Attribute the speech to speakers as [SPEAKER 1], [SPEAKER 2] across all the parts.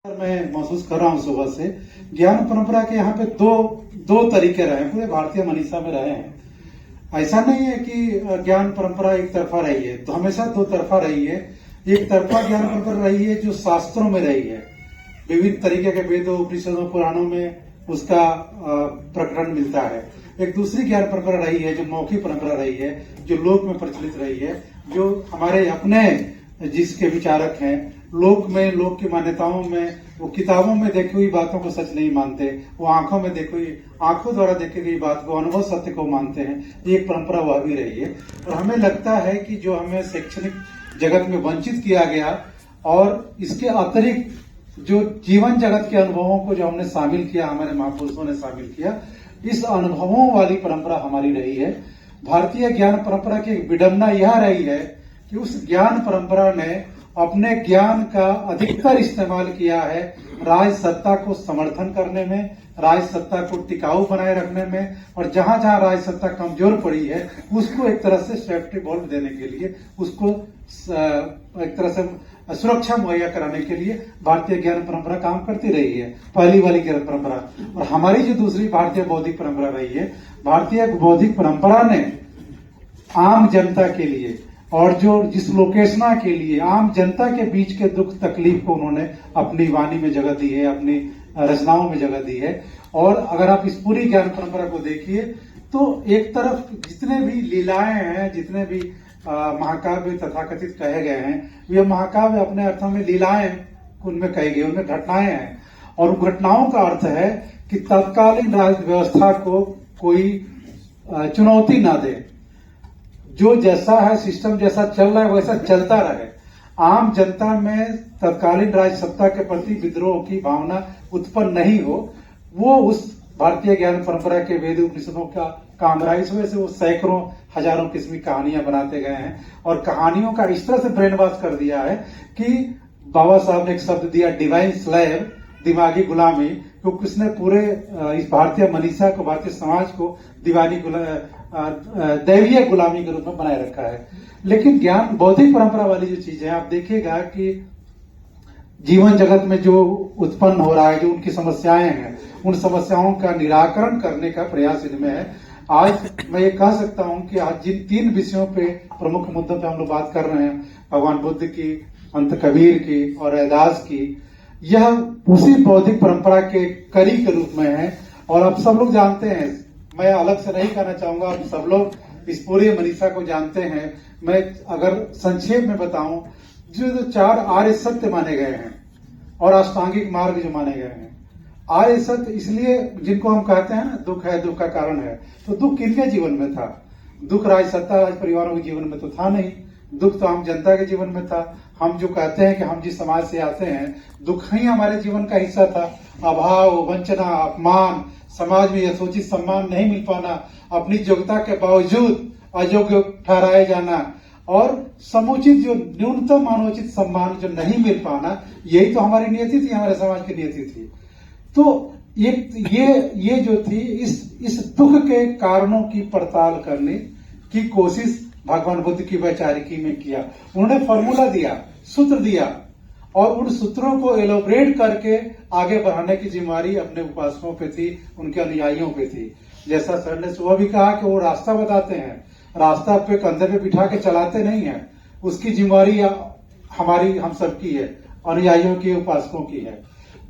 [SPEAKER 1] मैं महसूस कर रहा हूँ सुबह से ज्ञान परंपरा के यहाँ पे दो तरीके रहे हैं, पूरे भारतीय मनीषा में रहे हैं। ऐसा नहीं है कि ज्ञान परंपरा एक तरफा रही है, तो हमेशा दो तरफा रही है। एक तरफा ज्ञान परंपरा रही है जो शास्त्रों में रही है, विभिन्न तरीके के वेदों उपनिषदों पुराणों में उसका प्रकरण मिलता है। एक दूसरी ज्ञान परंपरा रही है जो मौखिक परंपरा रही है, जो लोक में प्रचलित रही है, जो हमारे अपने जिसके विचारक हैं, लोक की मान्यताओं में, वो किताबों में देखी हुई बातों को सच नहीं मानते, वो आंखों द्वारा देखी गई बात को, अनुभव सत्य को मानते हैं। एक परंपरा वह भी रही है। और हमें लगता है कि जो हमें शैक्षणिक जगत में वंचित किया गया और इसके अतिरिक्त जो जीवन जगत के अनुभवों को जो हमने शामिल किया, हमारे महापुरुषों ने शामिल किया, इस अनुभवों वाली परंपरा हमारी रही है। भारतीय ज्ञान परंपरा की विडंबना यह रही है कि उस ज्ञान परंपरा ने अपने ज्ञान का अधिकतर इस्तेमाल किया है राज सत्ता को समर्थन करने में, राज सत्ता को टिकाऊ बनाए रखने में, और जहां जहां राज सत्ता कमजोर पड़ी है उसको एक तरह से सेफ्टी वॉल्व देने के लिए, उसको एक तरह से सुरक्षा मुहैया कराने के लिए भारतीय ज्ञान परंपरा काम करती रही है, पहली वाली ज्ञान परंपरा। और हमारी जो दूसरी भारतीय बौद्धिक परंपरा रही है, भारतीय बौद्धिक परंपरा ने आम जनता के लिए और जो जिस लोकेशना के लिए आम जनता के बीच के दुख तकलीफ को उन्होंने अपनी वाणी में जगह दी है, अपनी रचनाओं में जगह दी है। और अगर आप इस पूरी ज्ञान परंपरा को देखिए तो एक तरफ जितने भी लीलाएं हैं, जितने भी महाकाव्य तथाकथित कहे गए हैं, ये महाकाव्य अपने अर्थों में लीलाएं उनमें कही गई, उनमें घटनाएं हैं। और घटनाओं का अर्थ है कि तत्कालीन राज व्यवस्था को कोई चुनौती ना दे, जो जैसा है सिस्टम जैसा चल रहा है वैसा चलता रहे, आम जनता में तत्कालीन राज सत्ता के प्रति विद्रोह की भावना उत्पन्न नहीं हो, वो उस भारतीय ज्ञान परंपरा के वेद उपनिषदों का काम रहा। इस वजह से वो सैकड़ों हजारों किस्म की कहानियां बनाते गए हैं और कहानियों का इस तरह से ब्रेन वॉश कर दिया है कि बाबा साहब ने एक शब्द दिया, डिवाइन स्लेव, दिमागी गुलामी, क्योंकि उसने पूरे इस भारतीय मनीषा को, भारतीय समाज को दैवीय गुलामी के रूप में बनाए रखा है। लेकिन ज्ञान बौद्धिक परंपरा वाली जो चीज है, आप देखिएगा कि जीवन जगत में जो उत्पन्न हो रहा है, जो उनकी समस्याएं हैं, उन समस्याओं का निराकरण करने का प्रयास इनमें है। आज मैं ये कह सकता हूं कि आज जिन तीन विषयों पे, प्रमुख मुद्दों पे हम लोग बात कर रहे हैं, भगवान बुद्ध की, संत कबीर की और रैदास की, यह उसी बौद्धिक परंपरा के कड़ी के रूप में है। और आप सब लोग जानते हैं, मैं अलग से नहीं कहना चाहूंगा, आप सब लोग इस पूरे मनीषा को जानते हैं। मैं अगर संक्षेप में बताऊं, जो चार आर्य सत्य माने गए हैं और अष्टांगिक मार्ग जो माने गए हैं, आर्य सत्य इसलिए जिनको हम कहते हैं ना, दुख है, दुख का कारण है, तो दुख किनके जीवन में था? दुख राज सत्ता, राज परिवारों के जीवन में तो था नहीं, दुख तो आम जनता के जीवन में था। हम जो कहते हैं कि हम जिस समाज से आते हैं, दुख ही हमारे जीवन का हिस्सा था। अभाव, वंचना, अपमान, समाज में यथोचित सम्मान नहीं मिल पाना, अपनी योग्यता के बावजूद अयोग्य ठहराए जाना, और समुचित जो न्यूनतम मानवोचित सम्मान जो नहीं मिल पाना, यही तो हमारी नियति थी, हमारे समाज की नियति थी। तो ये जो थी, इस दुख के कारणों की पड़ताल करने की कोशिश भगवान बुद्ध की वैचारिकी में किया। उन्होंने फॉर्मूला दिया, सूत्र दिया, और उन सूत्रों को एलोबरेट करके आगे बढ़ाने की जिम्मेदारी अपने उपासकों पे थी, उनके अनुयायियों पे थी। जैसा सर ने सुबह भी कहा कि वो रास्ता बताते हैं, रास्ता पे कंधे पे बिठा के चलाते नहीं है, उसकी जिम्मेदारी हमारी, हम सबकी है, अनुयायियों की, उपासकों की है।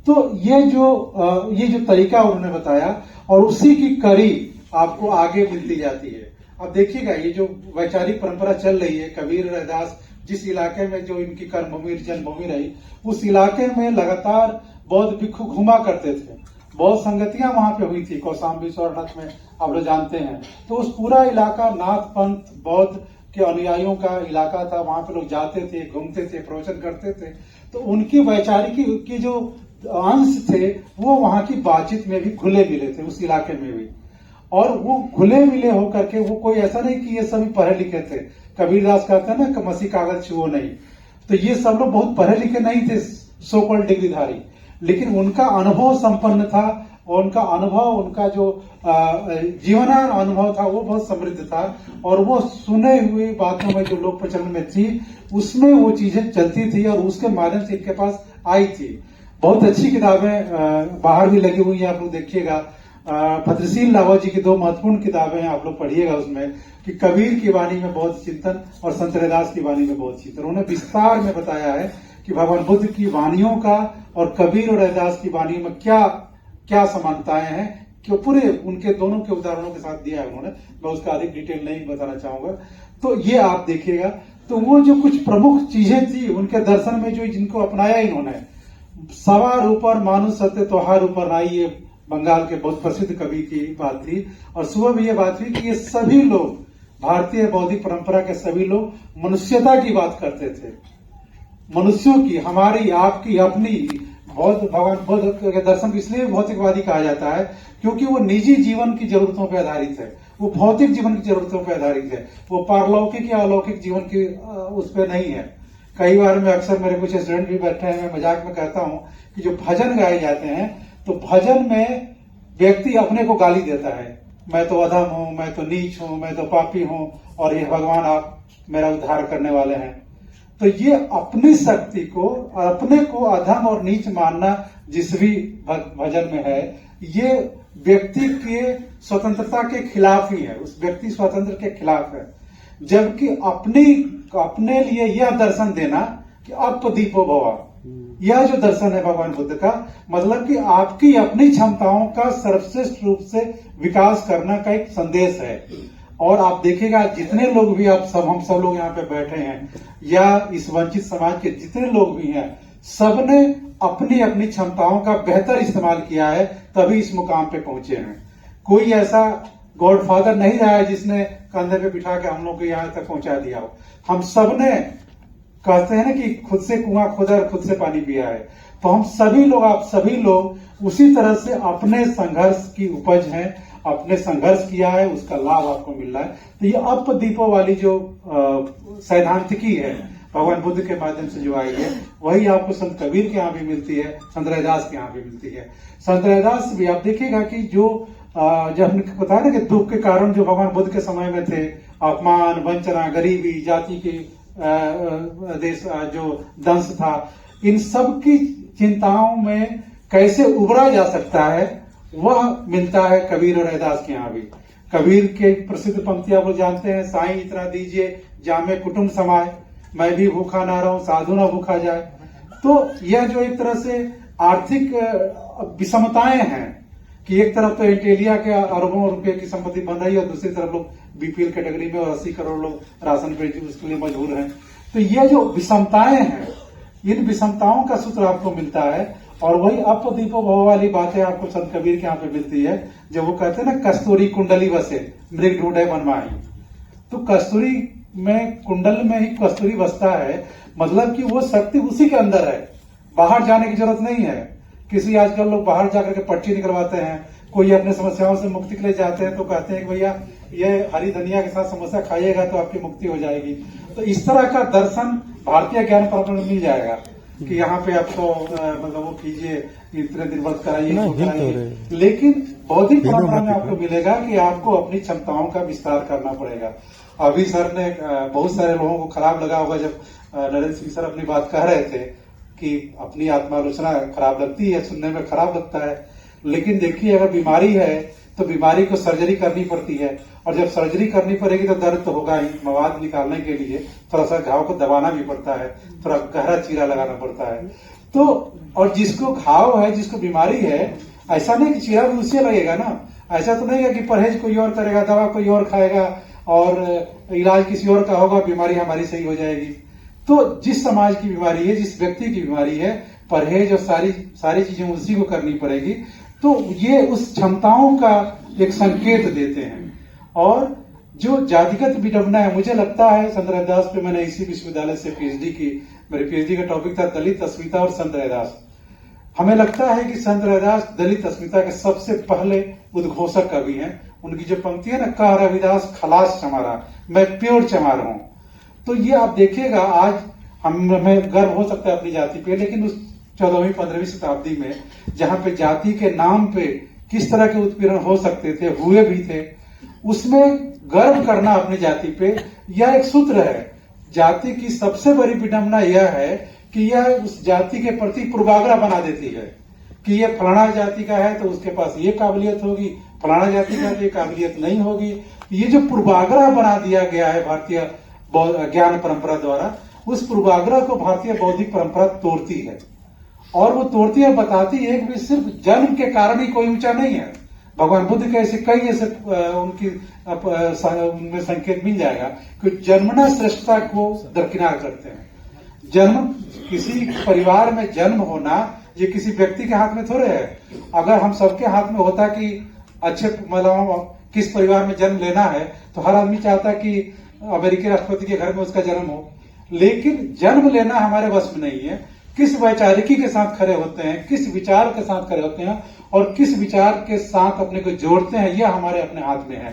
[SPEAKER 1] तो ये जो तरीका उन्होंने बताया, और उसी की कड़ी आपको आगे मिलती जाती है। अब देखिएगा, ये जो वैचारिक परंपरा चल रही है, कबीर, रैदास, जिस इलाके में जो इनकी कर्मभूमि, जन्मभूमि रही, उस इलाके में लगातार बौद्ध भिक्षु घुमा करते थे। बहुत संगतियां वहां पे हुई थी, कौशाम्बी, स्वरनाथ में, आप लोग जानते हैं। तो उस पूरा इलाका नाथ पंथ बौद्ध के अनुयायियों का इलाका था, वहां पे लोग जाते थे, घूमते थे, प्रवचन करते थे। तो उनकी वैचारिकी की जो अंश थे, वो वहां की बातचीत में भी घुले मिले थे, उस इलाके में भी। और वो घुले मिले होकर के, वो कोई ऐसा नहीं कि ये सभी पढ़े लिखे थे। कबीरदास कहते हैं ना कि मसी कागज छुओ नहीं, तो ये सब लोग बहुत पढ़े लिखे नहीं थे, सो कॉल्ड डिग्रीधारी, लेकिन उनका अनुभव संपन्न था, और उनका अनुभव, उनका जो जीवनान अनुभव था, वो बहुत समृद्ध था। और वो सुने हुए बातों में जो लोक प्रचलन में थी, उसमें वो चीजें चलती थी और उसके माध्यम से इनके पास आई थी। बहुत अच्छी किताबें बाहर भी लगी हुई है, आप लोग देखिएगा। भद्रशील लावा जी की 2 महत्वपूर्ण किताबें हैं, आप लोग पढ़िएगा उसमें कि कबीर की वाणी में बहुत चिंतन और संत रैदास की वाणी में बहुत चिंतन। उन्होंने विस्तार में बताया है कि भगवान बुद्ध की वाणियों का और कबीर और रैदास की वाणी में क्या क्या समानताएं हैं, कि पूरे उनके दोनों के उदाहरणों के साथ दिया है उन्होंने। मैं उसका अधिक डिटेल नहीं बताना चाहूंगा, तो ये आप देखिएगा। तो वो जो कुछ प्रमुख चीजें थी उनके दर्शन में, जो जिनको अपनाया इन्होंने, सवार ऊपर मानुष सत्य त्योहार ऊपर नाई, ये बंगाल के बहुत प्रसिद्ध कवि की बात थी। और सुबह भी ये बात हुई कि ये सभी लोग, भारतीय बौद्धिक परंपरा के सभी लोग मनुष्यता की बात करते थे, मनुष्यों की, हमारी, आपकी, अपनी। भगवान बुद्ध के दर्शन इसलिए भौतिकवादी कहा जाता है क्योंकि वो निजी जीवन की जरूरतों पर आधारित है, वो भौतिक जीवन की जरूरतों पर आधारित है, वो पारलौकिक या अलौकिक जीवन की उस पर नहीं है। कई बार मैं अक्सर, मेरे कुछ स्टूडेंट भी बैठे हैं, मैं मजाक में कहता हूं कि जो भजन गाए जाते हैं, तो भजन में व्यक्ति अपने को गाली देता है, मैं तो अधम हूं, मैं तो नीच हूं, मैं तो पापी हूं, और ये भगवान आप मेरा उद्धार करने वाले हैं। तो ये अपनी शक्ति को और अपने को अधम और नीच मानना जिस भी भजन में है, ये व्यक्ति के स्वतंत्रता के खिलाफ ही है, उस व्यक्ति स्वतंत्र के खिलाफ है। जबकि अपने लिए यह दर्शन देना कि अपदीपो भवा, यह जो दर्शन है भगवान बुद्ध का, मतलब कि आपकी अपनी क्षमताओं का सर्वश्रेष्ठ रूप से विकास करना का एक संदेश है। और आप देखिएगा जितने लोग भी हम सब लोग यहाँ पे बैठे हैं, या इस वंचित समाज के जितने लोग भी हैं, सबने अपनी अपनी क्षमताओं का बेहतर इस्तेमाल किया है, तभी इस मुकाम पे पहुंचे हैं। कोई ऐसा गॉडफादर नहीं रहा है जिसने कंधे पे बिठा के हम लोग को यहाँ तक पहुंचा दिया हो। हम सबने, कहते हैं ना कि खुद से कुआं खोदा और खुद से पानी पिया है, तो हम सभी लोग, आप सभी लोग उसी तरह से अपने संघर्ष की उपज हैं, अपने संघर्ष किया है, उसका लाभ आपको मिल रहा है। तो ये अपदीपो वाली जो सैद्धांतिकी है भगवान बुद्ध के माध्यम से जो आई है, वही आपको संत कबीर के यहाँ भी मिलती है, संत रैदास के यहाँ भी मिलती है। संत रैदास भी आप देखिएगा कि जो जब हमने बताया ना कि दुख के कारण जो भगवान बुद्ध के समय में थे, अपमान, वंचना, गरीबी, जाति के देश जो दंश था, इन सब की चिंताओं में कैसे उबरा जा सकता है, वह मिलता है कबीर और रैदास के यहाँ भी। कबीर के प्रसिद्ध पंक्ति आप लोग जानते हैं, साईं इतना दीजिए जामे कुटुंब समाए, मैं भी भूखा ना रहूं साधु ना भूखा जाए। तो यह जो एक तरह से आर्थिक विषमताएं हैं कि एक तरफ तो इंटेलिया के अरबों रुपए की संपत्ति बन रही है और दूसरी तरफ लोग बीपीएल कैटेगरी में और 80 करोड़ लोग राशन पे उसके लिए मजबूर हैं। तो ये जो विषमताएं हैं, इन विषमताओं का सूत्र आपको मिलता है। और वही अपदीपो भव वाली बातें आपको संत कबीर के यहाँ पे मिलती है, जब वो कहते हैं ना, कस्तूरी कुंडली बसे मृग ढूंढे बनमाही। तो कस्तूरी में, कुंडल में ही कस्तूरी बसता है, मतलब कि वो शक्ति उसी के अंदर है, बाहर जाने की जरूरत नहीं है। किसी आजकल लोग बाहर जाकर के पर्ची निकलवाते हैं, कोई अपने समस्याओं से मुक्ति के लिए जाते हैं तो कहते हैं कि भैया ये हरी धनिया के साथ समोसा खाइएगा तो आपकी मुक्ति हो जाएगी। तो इस तरह का दर्शन भारतीय ज्ञान परंपरा में मिल जाएगा कि यहाँ पे आपको मतलब वो कीजिए, इतने दिन व्रत कराइए, लेकिन बौद्धिक परंपरा में आपको मिलेगा कि आपको अपनी क्षमताओं का विस्तार करना पड़ेगा। अभी सर ने, बहुत सारे लोगों को खराब लगा होगा जब नरेंद्र सिंह सर अपनी बात कह रहे थे कि अपनी आत्मालोचना खराब लगती है, सुनने में खराब लगता है, लेकिन देखिए अगर बीमारी है तो बीमारी को सर्जरी करनी पड़ती है, और जब सर्जरी करनी पड़ेगी तो दर्द तो होगा ही, मवाद निकालने के लिए थोड़ा सा घाव को दबाना भी पड़ता है, थोड़ा गहरा चीरा लगाना पड़ता है। तो और जिसको घाव है, जिसको बीमारी है, ऐसा नहीं कि चीरा भी उसे लगेगा ना, ऐसा तो नहीं है कि परहेज कोई और करेगा, दवा कोई और खाएगा और इलाज किसी और का होगा, बीमारी हमारी सही हो जाएगी। तो जिस समाज की बीमारी है, जिस व्यक्ति की बीमारी है, परहेज और सारी चीजें उसी को करनी पड़ेगी। तो ये उस क्षमताओं का एक संकेत देते हैं। और जो जातिगत विडंबना है, मुझे लगता है संत रैदास पे मैंने इसी विश्वविद्यालय से पीएचडी की, मेरी पीएचडी का टॉपिक था दलित अस्मिता और संत रैदास। हमें लगता है कि संत रैदास दलित अस्मिता के सबसे पहले उद्घोषक कवि हैं। उनकी जो पंक्ति है ना, कह रविदास खलास चमारा, मैं प्योर चमार हूं। तो ये आप देखिएगा, आज हमें गर्व हो सकता है अपनी जाति पे, लेकिन उस 14वीं 15वीं शताब्दी में जहां पे जाति के नाम पे किस तरह के उत्पीड़न हो सकते थे, हुए भी थे, उसमें गर्व करना अपनी जाति पे, यह एक सूत्र है। जाति की सबसे बड़ी विडंबना यह है कि यह उस जाति के प्रति पूर्वाग्रह बना देती है कि ये फलाना जाति का है तो उसके पास ये काबिलियत होगी, फलाना जाति का तो ये काबिलियत नहीं होगी। ये जो पूर्वाग्रह बना दिया गया है भारतीय ज्ञान परंपरा द्वारा, उस पूर्वाग्रह को भारतीय बौद्धिक परंपरा तोड़ती है। और वो तोड़ती है, बताती है कि सिर्फ जन्म के कारण ही कोई ऊंचा नहीं है। भगवान बुद्ध के ऐसे कई ऐसे उनमें संकेत मिल जाएगा कि जन्मना श्रेष्ठता को दरकिनार करते हैं। जन्म, किसी परिवार में जन्म होना ये किसी व्यक्ति के हाथ में थोड़े है। अगर हम सबके हाथ में होता कि अच्छे मतलब किस परिवार में जन्म लेना है तो हर आदमी चाहता कि अमेरिकी राष्ट्रपति के घर में उसका जन्म हो। लेकिन जन्म लेना हमारे वश में नहीं है। किस वैचारिकी के साथ खड़े होते हैं, किस विचार के साथ खड़े होते हैं और किस विचार के साथ अपने को जोड़ते हैं, यह हमारे अपने हाथ में है।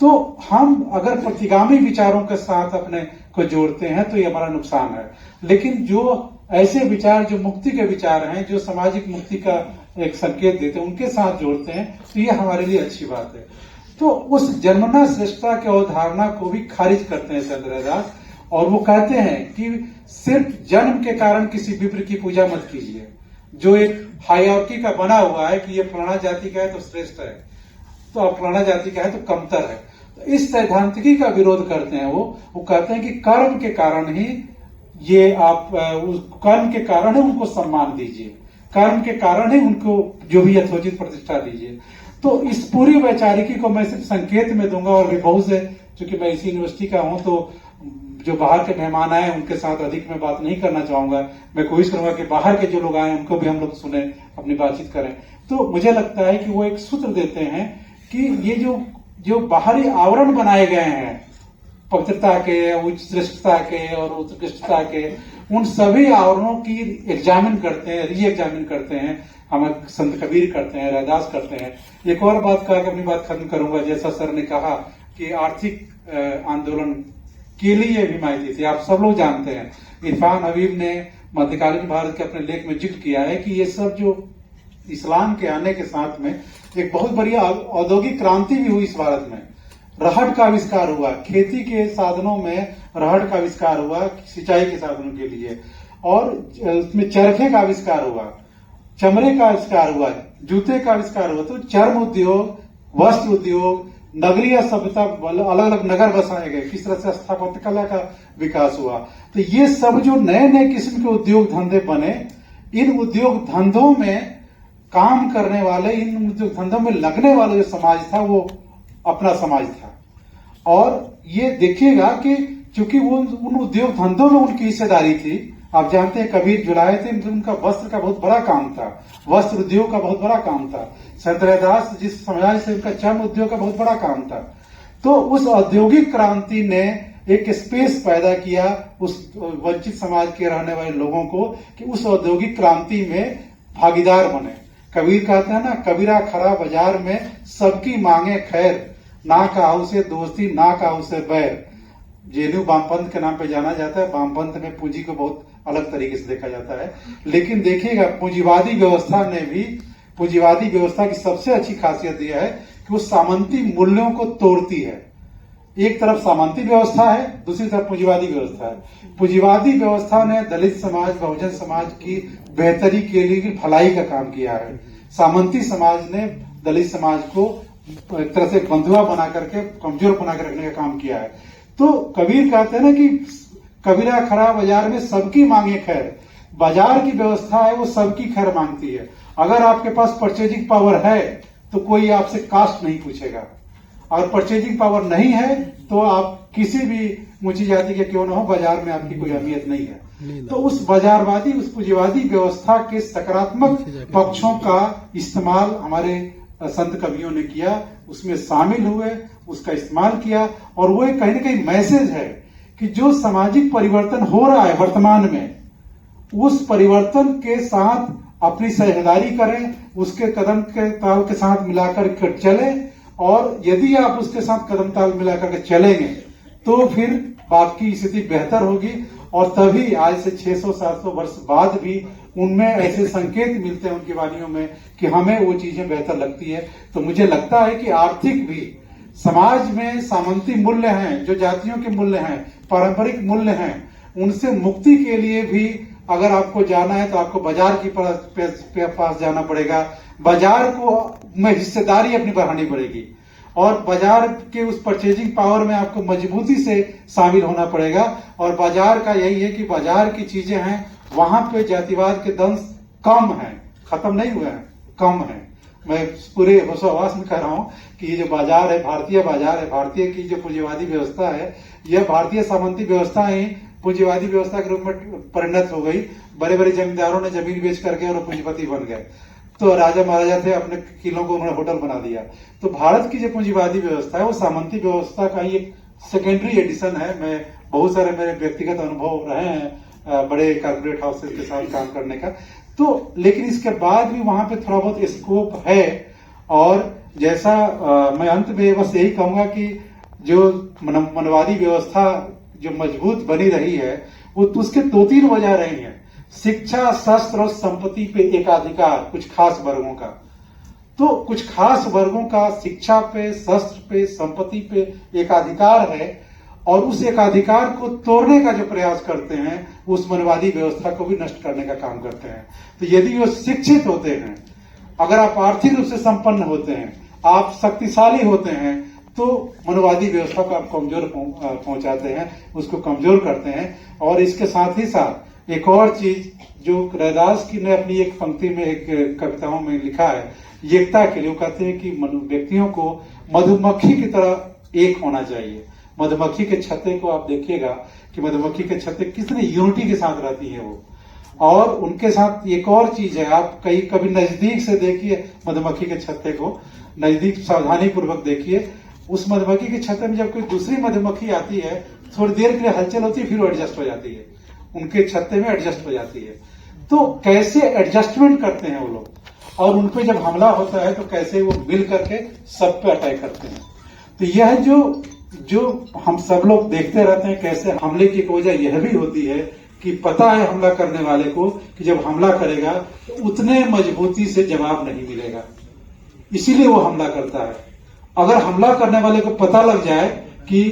[SPEAKER 1] तो हम अगर प्रतिगामी विचारों के साथ अपने को जोड़ते हैं तो ये हमारा नुकसान है। लेकिन जो ऐसे विचार जो मुक्ति के विचार हैं, जो सामाजिक मुक्ति का एक संकेत देते हैं, उनके साथ जोड़ते हैं तो ये हमारे लिए अच्छी बात है। तो उस जन्मना श्रेष्ठता की अवधारणा को भी खारिज करते हैं चंद्र रैदास, और वो कहते हैं कि सिर्फ जन्म के कारण किसी विप्र की पूजा मत कीजिए, जो एक हायरार्की का बना हुआ है कि ये फलाना जाति का है तो श्रेष्ठ है, तो अब फलाना जाति का है तो कमतर है। तो इस सैद्धांतिकी का विरोध करते हैं। वो कहते हैं कि कर्म के कारण ही ये आप कर्म के कारण ही उनको सम्मान दीजिए, कर्म के कारण ही उनको जो भी यथोचित प्रतिष्ठा दीजिए। तो इस पूरी वैचारिकी को मैं सिर्फ संकेत में दूंगा, और भी बहुत से, चूंकि मैं इसी यूनिवर्सिटी का हूं तो जो बाहर के मेहमान आए उनके साथ अधिक मैं बात नहीं करना चाहूंगा। मैं कोशिश करूंगा कि बाहर के जो लोग आए उनको भी हम लोग सुने, अपनी बातचीत करें। तो मुझे लगता है कि वो एक सूत्र देते हैं कि ये जो बाहरी आवरण बनाए गए हैं पवित्रता के, उच्च श्रेष्ठता के और उत्कृष्टता के, उन सभी आवरणों की एग्जामिन करते हैं, री एग्जामिन करते हैं। हमारे संत कबीर करते हैं, रैदास करते हैं। एक और बात कहा कि अपनी बात खत्म करूंगा। जैसा सर ने कहा कि आर्थिक आंदोलन के लिए भी मायने थी, आप सब लोग जानते हैं। इरफान हबीब ने मध्यकालीन भारत के अपने लेख में जिक्र किया है कि ये सब जो इस्लाम के आने के साथ में एक बहुत बड़ी औद्योगिक क्रांति भी हुई इस भारत में। रहट का आविष्कार हुआ, खेती के साधनों में रहट का आविष्कार हुआ सिंचाई के साधनों के लिए, और उसमें चरखे का आविष्कार हुआ, चमड़े का आविष्कार हुआ, जूते का आविष्कार हुआ। तो चर्म उद्योग, वस्त्र उद्योग, नगरीय सभ्यता, अलग अलग नगर बसाए गए, किस तरह से स्थापत्य कला का विकास हुआ। तो ये सब जो नए नए किस्म के उद्योग धंधे बने, इन उद्योग धंधों में काम करने वाले, इन उद्योग धंधों में लगने वाला जो समाज था वो अपना समाज था। और ये देखिएगा कि चूंकि वो उन उद्योग धंधों में उनकी हिस्सेदारी थी। आप जानते हैं कबीर जुलाए थे, उनका वस्त्र का बहुत बड़ा काम था, वस्त्र उद्योग का बहुत बड़ा काम था। संत रैदास जिस समाज से, उनका चर्म उद्योग का बहुत बड़ा काम था। तो उस औद्योगिक क्रांति ने एक स्पेस पैदा किया उस वंचित समाज के रहने वाले लोगों को कि उस औद्योगिक क्रांति में भागीदार बने। कबीर कहते हैं ना, कबीरा खरा बाजार में सबकी मांगे खैर, ना काहू से दोस्ती ना काहू से बैर। जेएनयू वामपंथ के नाम पे जाना जाता है। वामपंथ में पूंजी को बहुत अलग तरीके से देखा जाता है, लेकिन देखिएगा पूंजीवादी व्यवस्था ने भी, पूंजीवादी व्यवस्था की सबसे अच्छी खासियत यह है कि वो सामंती मूल्यों को तोड़ती है। एक तरफ सामंती व्यवस्था है, दूसरी तरफ पूंजीवादी व्यवस्था है। पूंजीवादी व्यवस्था ने दलित समाज, बहुजन समाज की बेहतरी के लिए भलाई का काम किया है। सामंती समाज ने दलित समाज को एक तरह से बंधुआ बना करके, कमजोर बना कर रखने का काम किया है। तो कबीर कहते हैं ना कि कबीरा खरा बाजार में सबकी मांगे खैर। बाजार की व्यवस्था है वो सबकी खैर मांगती है। अगर आपके पास परचेजिंग पावर है तो कोई आपसे कास्ट नहीं पूछेगा, और परचेजिंग पावर नहीं है तो आप किसी भी ऊंची जाति के क्यों न हो, बाजार में आपकी कोई अहमियत नहीं है। तो उस बाजारवादी, उस पूंजीवादी व्यवस्था के सकारात्मक पक्षों का इस्तेमाल हमारे संत कवियों ने किया, उसमें शामिल हुए, उसका इस्तेमाल किया। और वो एक कहीं ना कहीं मैसेज है कि जो सामाजिक परिवर्तन हो रहा है वर्तमान में, उस परिवर्तन के साथ अपनी साझेदारी करें, उसके कदम के ताल के साथ मिलाकर चले। और यदि आप उसके साथ कदम ताल मिलाकर के चलेंगे तो फिर आपकी स्थिति बेहतर होगी। और तभी आज से 600-700 वर्ष बाद भी उनमें ऐसे संकेत मिलते हैं उनकी वाणियों में कि हमें वो चीजें बेहतर लगती है। तो मुझे लगता है कि आर्थिक भी समाज में सामंती मूल्य हैं, जो जातियों के मूल्य हैं, पारंपरिक मूल्य हैं, उनसे मुक्ति के लिए भी अगर आपको जाना है तो आपको बाजार की पास जाना पड़ेगा, बाजार को में हिस्सेदारी अपनी बढ़ानी पड़ेगी और बाजार के उस परचेजिंग पावर में आपको मजबूती से शामिल होना पड़ेगा। और बाजार का यही है कि बाजार की चीजें हैं वहां पे जातिवाद के दंश कम है, खत्म नहीं हुए हैं, कम है। मैं पूरे होशोहवास में कह रहा हूं कि ये जो बाजार है, भारतीय बाजार है, भारतीय की जो पूंजीवादी व्यवस्था है, यह भारतीय सामंती व्यवस्था ही पूंजीवादी व्यवस्था के रूप में परिणत हो गई। बड़े बड़े जमींदारों ने जमीन बेच करके और पूंजीपति बन गए, तो राजा महाराजा थे, अपने किलों को उन्होंने होटल बना दिया। तो भारत की जो पूंजीवादी व्यवस्था है वो सामंती व्यवस्था का ही एक सेकेंडरी एडिशन है। मैं बहुत सारे मेरे व्यक्तिगत अनुभव रहे हैं बड़े कॉर्पोरेट हाउसेस के साथ काम करने का, तो लेकिन इसके बाद भी वहां पे थोड़ा बहुत स्कोप है। और जैसा मैं अंत में बस यही कहूंगा कि जो मनवादी व्यवस्था जो मजबूत बनी रही है वो तो उसके 2-3 वजह रही हैं। शिक्षा, शस्त्र और संपत्ति पे एकाधिकार कुछ खास वर्गों का, तो कुछ खास वर्गों का शिक्षा पे, शस्त्र पे, संपत्ति पे एकाधिकार है और उस एकाधिकार को तोड़ने का जो प्रयास करते हैं उस मनवादी व्यवस्था को भी नष्ट करने का काम करते हैं। तो यदि वो शिक्षित होते हैं, अगर आप आर्थिक रूप से संपन्न होते हैं, आप शक्तिशाली होते हैं, तो मनवादी व्यवस्था को आप कमजोर पहुंचाते हैं, उसको कमजोर करते हैं। और इसके साथ ही साथ एक और चीज जो रैदास की ने अपनी एक पंक्ति में, एक कविताओं में लिखा है, एकता के लिए वो कहते हैं कि व्यक्तियों को मधुमक्खी की तरह एक होना चाहिए। मधुमक्खी के छत्ते को आप देखिएगा कि मधुमक्खी के छत्ते कितनी यूनिटी के साथ रहती है वो। और उनके साथ एक और चीज है, आप कभी नजदीक से देखिए मधुमक्खी के छत्ते को, नजदीक सावधानी पूर्वक देखिए। उस मधुमक्खी के छत्ते में जब कोई दूसरी मधुमक्खी आती है, थोड़ी देर के लिए हलचल होती है, फिर वो एडजस्ट हो जाती है, उनके छत्ते में एडजस्ट हो जाती है। तो कैसे एडजस्टमेंट करते हैं वो लोग, और उनपे जब हमला होता है तो कैसे वो मिल करके सब पे अटैक करते हैं। तो यह जो हम सब लोग देखते रहते हैं, कैसे हमले की वजह यह भी होती है कि पता है हमला करने वाले को कि जब हमला करेगा तो उतने मजबूती से जवाब नहीं मिलेगा, इसीलिए वो हमला करता है। अगर हमला करने वाले को पता लग जाए कि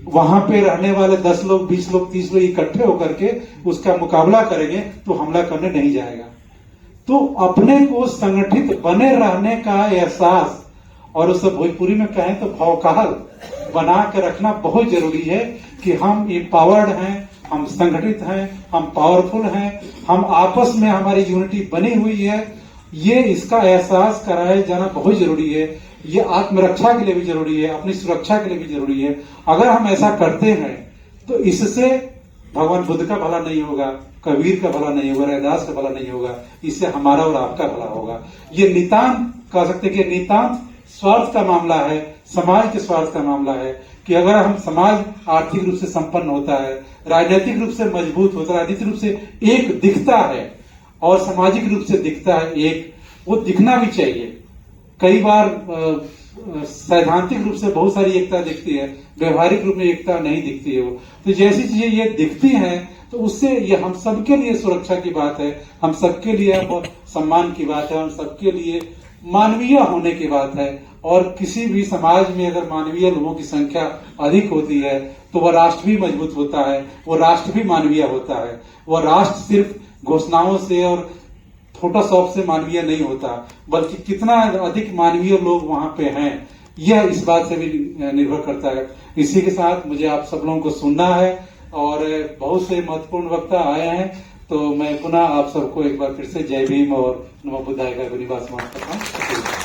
[SPEAKER 1] वहां पे रहने वाले 10 लोग, 20 लोग, 30 लोग इकट्ठे होकर के उसका मुकाबला करेंगे, तो हमला करने नहीं जाएगा। तो अपने को संगठित बने रहने का एहसास, और उस भोजपुरी में कहें तो भौकाल बना के रखना बहुत जरूरी है कि हम एम्पावर्ड हैं, हम संगठित हैं, हम पावरफुल हैं, हम आपस में हमारी यूनिटी बनी हुई है। ये इसका एहसास कराया जाना बहुत जरूरी है। ये आत्मरक्षा के लिए भी जरूरी है, अपनी सुरक्षा के लिए भी जरूरी है। अगर हम ऐसा करते हैं तो इससे भगवान बुद्ध का भला नहीं होगा, कबीर का भला नहीं होगा, रैदास का भला नहीं होगा, इससे हमारा और आपका भला होगा। ये नितांत कह सकते कि नितांत स्वार्थ का मामला है, समाज के स्वार्थ का मामला है कि अगर हम समाज आर्थिक रूप से संपन्न होता है, राजनीतिक रूप से मजबूत होता है, राजनीतिक रूप से एक दिखता है और सामाजिक रूप से दिखता है एक, वो दिखना भी चाहिए। कई बार सैद्धांतिक रूप से बहुत सारी एकता दिखती है, व्यवहारिक रूप में एकता नहीं दिखती है वो। तो जैसी चीजें ये दिखती हैं तो उससे ये हम सबके लिए सुरक्षा की बात है, हम सबके लिए सम्मान की बात है, हम सबके लिए मानवीय होने की बात है। और किसी भी समाज में अगर मानवीय लोगों की संख्या अधिक होती है तो वह राष्ट्र भी मजबूत होता है, वो राष्ट्र भी मानवीय होता है। वह राष्ट्र सिर्फ घोषणाओं से और फोटोशॉप से मानवीय नहीं होता, बल्कि कितना अधिक मानवीय लोग वहां पे हैं, यह इस बात से भी निर्भर करता है। इसी के साथ मुझे आप सब लोगों को सुनना है और बहुत से महत्वपूर्ण वक्ता आए हैं, तो मैं पुनः आप सबको एक बार फिर से जय भीम और नमो बुद्धाय का निवास करता हूँ।